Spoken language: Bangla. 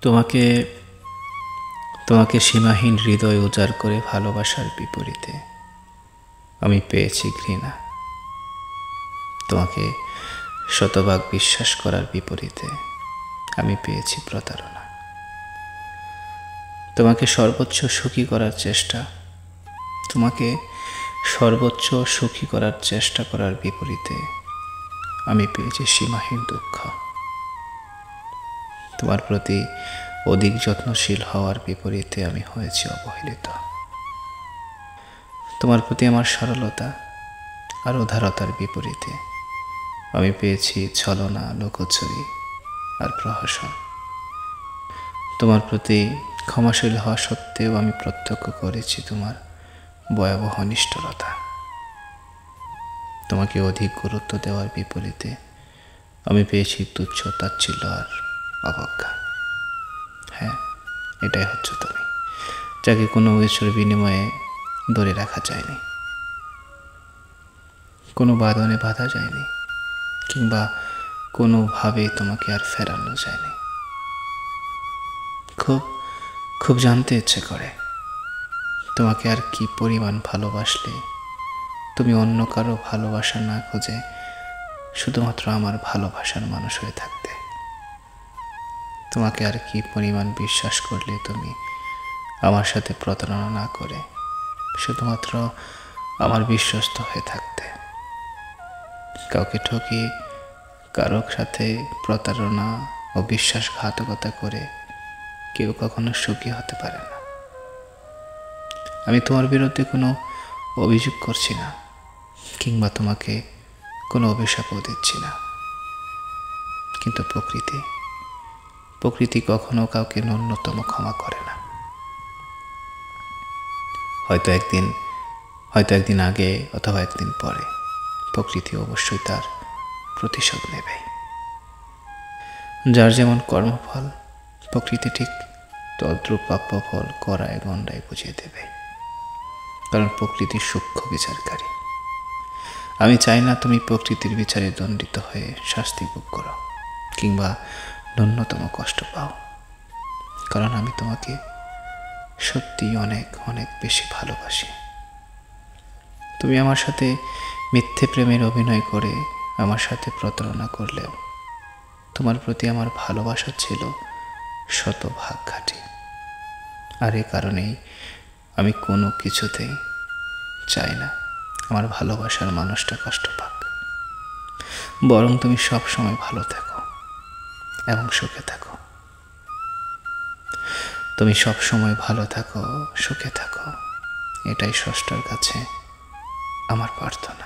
তোমাকে তোমাকে সীমাহীন হৃদয় উজাড় করে ভালোবাসার বিপরীতে আমি পেয়েছি ঘৃণা। তোমাকে শতভাগ বিশ্বাস করার বিপরীতে আমি পেয়েছি প্রতারণা। তোমাকে সর্বোচ্চ সুখী করার চেষ্টা তোমাকে সর্বোচ্চ সুখী করার চেষ্টা করার বিপরীতে আমি পেয়েছি সীমাহীন দুঃখ। তোমার প্রতি অধিক যত্নশীল হওয়ার বিপরীতে আমি হয়েছি অবহেলিত। তোমার প্রতি আমার সরলতা আর উদারতার বিপরীতে আমি পেয়েছি ছলনা, লুকোচুরি আর প্রহসন। তোমার প্রতি ক্ষমাশীল হওয়া সত্ত্বেও আমি প্রত্যক্ষ করেছি তোমার ভয়াবহ নিষ্ঠুরতা। তোমাকে অধিক গুরুত্ব দেওয়ার বিপরীতে আমি পেয়েছি তুচ্ছ, তাচ্ছিল্য আর অবজ্ঞা। হ্যাঁ, এটাই হচ্ছে তুমি, যাকে কোনো কিছুর বিনিময়ে ধরে রাখা যায়নি, কোনো বাঁধনে বাঁধা যায়নি, কিংবা কোনোভাবেই তোমাকে আর ফেরানো যায়নি। খুব খুব জানতে ইচ্ছে করে তোমাকে আর কি পরিমাণ ভালোবাসলে তুমি অন্য কারো ভালোবাসা না খুঁজে শুধুমাত্র আমার ভালোবাসার মানুষ হয়ে থাকতে। তোমাকে আর কি পরিমাণ বিশ্বাস করলে তুমি আমার সাথে প্রতারণা না করে শুধুমাত্র আমার বিশ্বস্ত হয়ে থাকতে। কাউকে ঠকিয়ে কারো সাথে প্রতারণা ও বিশ্বাসঘাতকতা করে কেউ কখনো সুখী হতে পারে না। আমি তোমার বিরুদ্ধে কোনো অভিযোগ করছি না, কিংবা তোমাকে কোনো অভিশাপও দিচ্ছি না, কিন্তু প্রকৃতি কখনো কাউকে ন্যূনতম ক্ষমা করে না। হয়তো একদিন আগে অথবা একদিন পরে প্রকৃতি অবশ্যই তার প্রতিশোধ নেবে। যার যেমন কর্মফল প্রকৃতি ঠিক তদ্রূপ প্রাপ্য ফল করায় গণ্ডায় বুঝিয়ে দেবে, কারণ প্রকৃতির সূক্ষ্ম বিচারকারী। আমি চাই না তুমি প্রকৃতির বিচারে দণ্ডিত হয়ে শাস্তি ভোগ করো কিংবা ন্যূনতম কষ্ট পাও, কারণ আমি তোমাকে সত্যি অনেক অনেক বেশি ভালোবাসি। তুমি আমার সাথে মিথ্যে প্রেমের অভিনয় করে আমার সাথে প্রতারণা করলেও তোমার প্রতি আমার ভালোবাসা ছিল শতভাগ খাঁটি। আর এ কারণেই আমি কোনো কিছুতেই চাই না আমার ভালোবাসার মানুষটা কষ্ট পাক, বরং তুমি সব সময় ভালো থাকো এবং সুখে থাকো। তুমি সব সময় ভালো থাকো, সুখে থাকো, এটাই স্রষ্টার কাছে আমার প্রার্থনা।